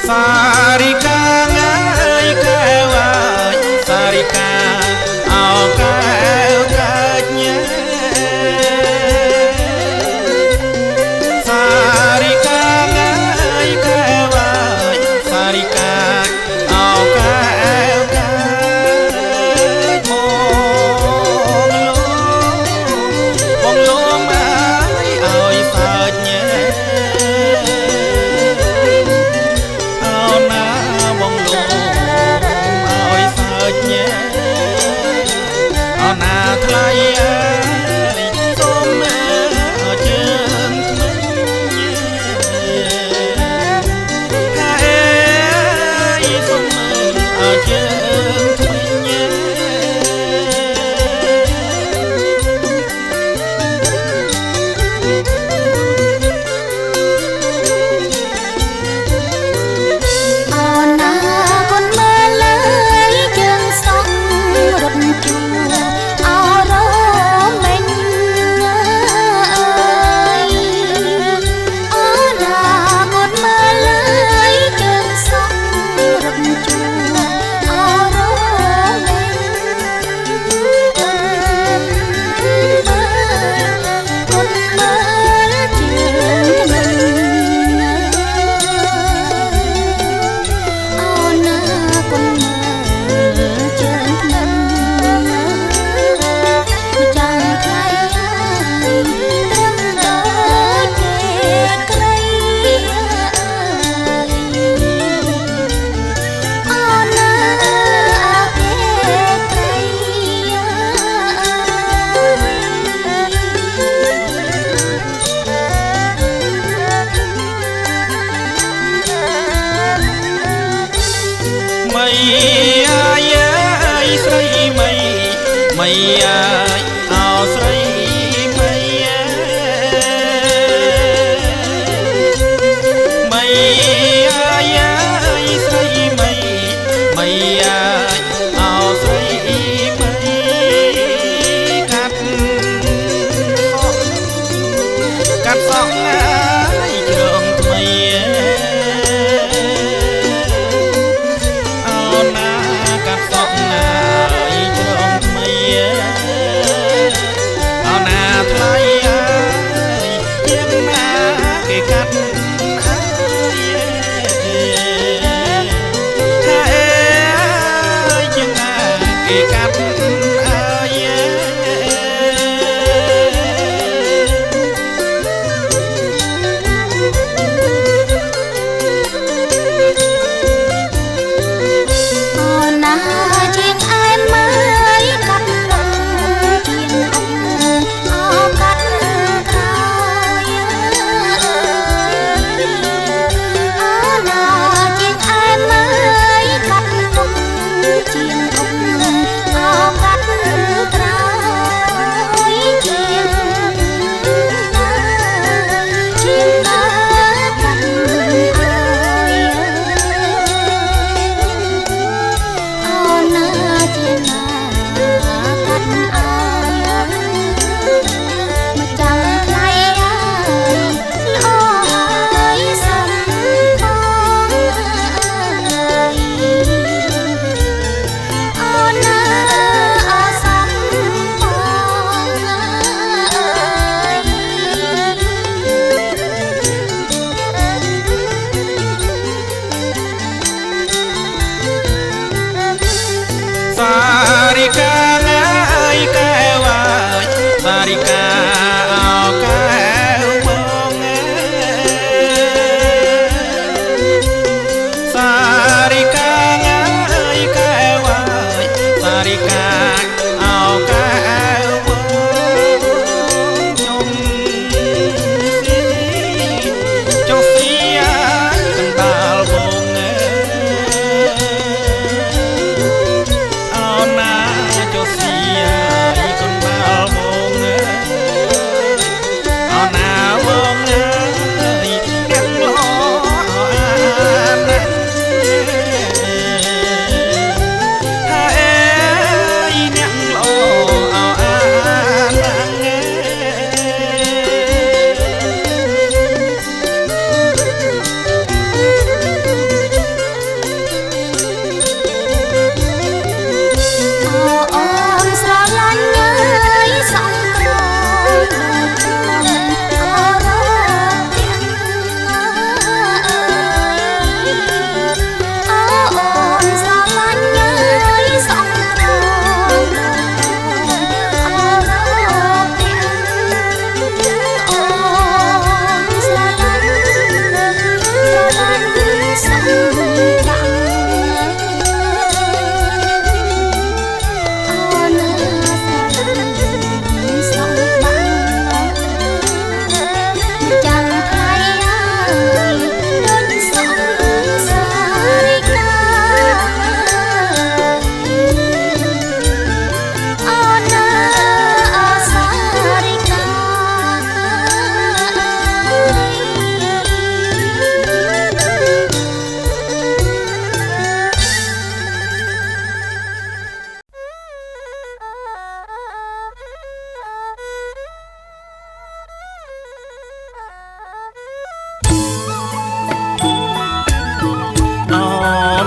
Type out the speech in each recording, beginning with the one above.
Sarika ngai kawai Sarika ao kau kanya Sarika ngai kawai Sarika ao kau kanya Bong lo mai ao sanya Mây ai sấy mây ai ao sấy mây ai sấy mây ai ao sấy mây cắt sóng ai trường mây cắt sóng ai trường mây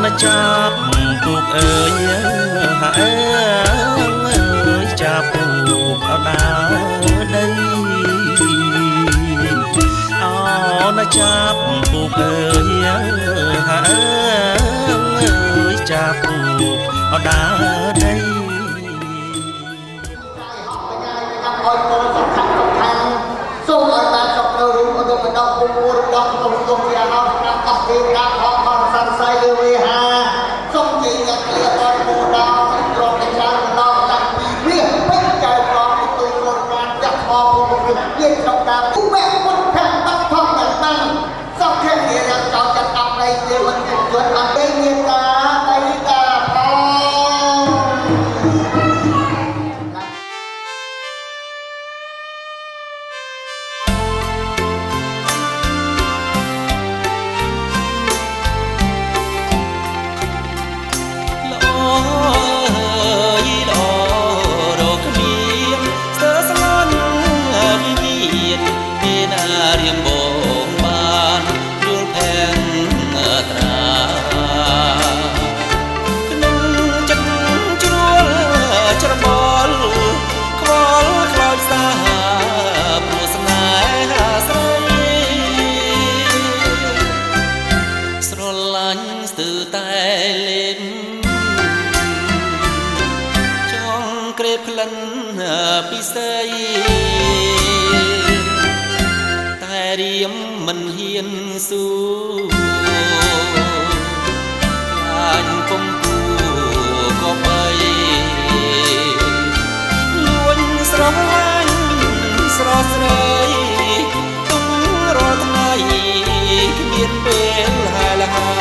ណាចាប់ពូកអើយហាអើយចាប់ពូកអត់ដើរដីអូណាចាប់ពូកអើយហាអើយចាប់ពូកអត់ដើរដីសូមឲ្យបានចប់នៅរូបឧត្តមដកពុំពួរដកក្នុងគុំជាអោស្រាប់កទេកាខំសន្ស័យលើវេហាសូមជាយកលៀបដល់ពូដល់ត្រង់តែច្រើនដល់តាំងពីវាពេញចៅប្រងទៅរត់បានចាក់មកពុំព្រឹកទៀតក្នុងការពុំបែកពុតខាងបាត់ថងដល់តាំងសោកខែនេះរកចោលចាត់ដល់នៃវាមិនជន់អត់ទេមានតាដៃតាពិសេសតែរៀមមិនហ៊ានស៊ូខ្លាញ់ពំគូក៏បីលួញស្រស់ឡាញ់ស្រស់ស្រីទុំរាល់ថ្ងៃគ្មានពេលហាលហា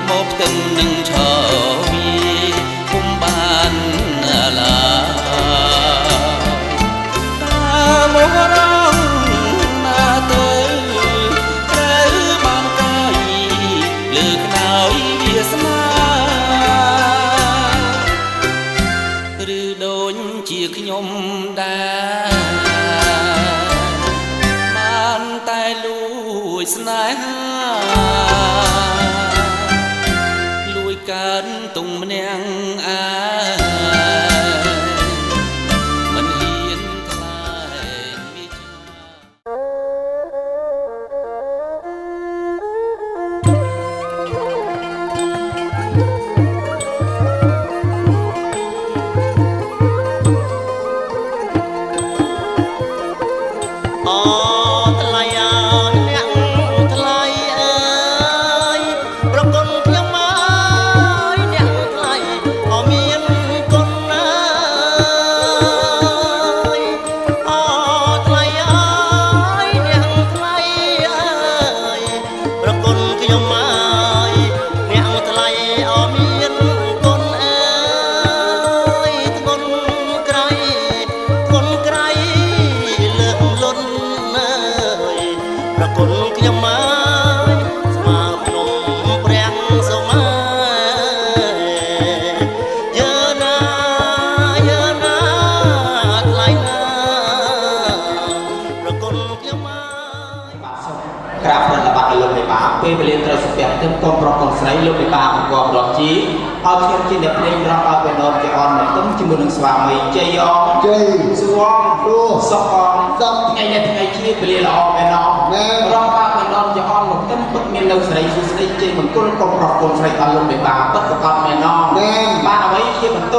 មកផ្ទឹមនឹងឆោវីពុំបានឡាតាមករងណាទៅត្រូវបានកាយលើខ្នើយវាសនាឬដូចជាខ្ញុំដែរបានតែលួចស្នេហាកើតទុំម្នាក់មិនហ៊ានថ្លែងវាចាថ្លៃអ្នកថ្លៃអើយប្រកុនខ្ញុំ ក្រាបប្រណិប័តលោកមេបាពេលវេលាត្រូវស្ពះទៅកូនប្រុសកូនស្រីលោកមេបាបង្គាប់រត់ជីឲ្យខ្ញុំជាអ្នកភ្លេងរំឲ្យបេណូតជាអនមកទុំជាមួយនឹងស្វាមីជ័យអងជ័យសួងព្រោះសុខអងសុខថ្ងៃនេះថ្ងៃជាវេលាល្អមែនអងរំឲ្យបេណូតជាអនមកទុំពុតមាននៅស្រីសុស្ដីជ័យមង្គលកូនប្រុសកូនស្រីដល់លោកមេបាពិតប្រកបមែនអងបានអ្វីជាបន្ត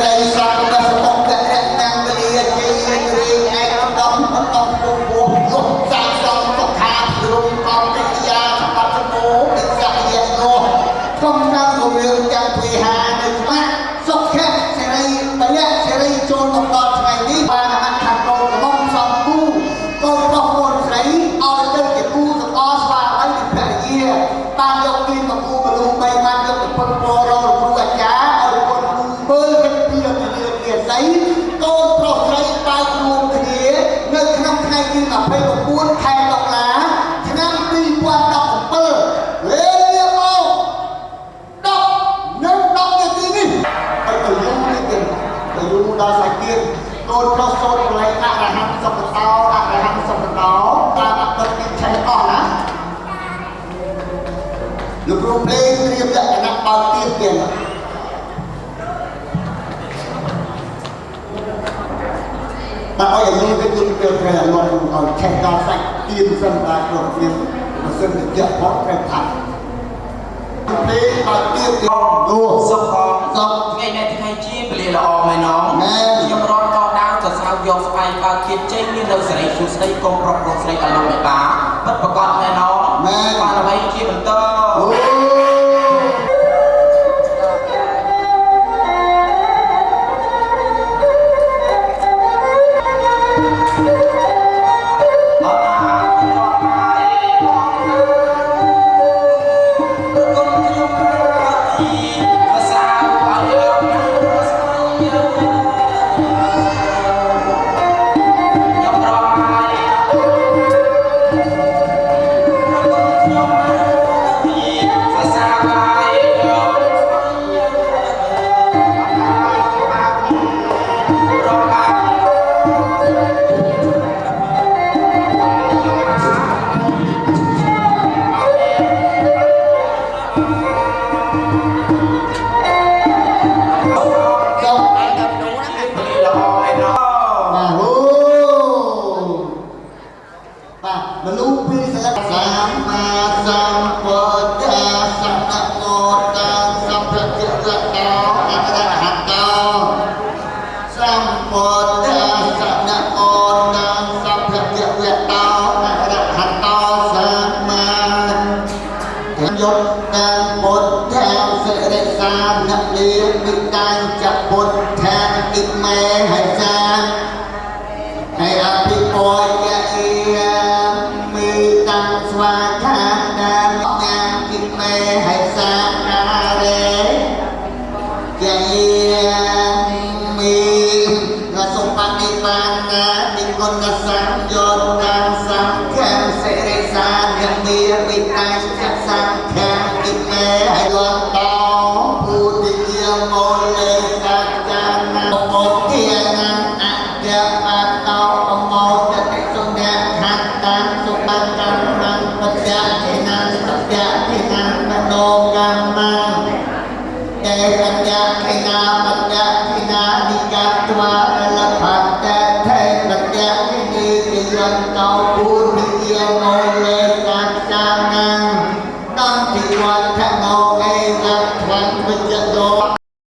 Hãy subscribe cho kênh Ghiền Mì Gõ để không bỏ lỡ แต่ปัญญาขณะปัญญาขณะนิกาตัวละพันแต่เทปัญญาขณีกิยันเตาปูริยโมเลกัจจานังตั้งที่วันทะโนเอรัตวันวิจโต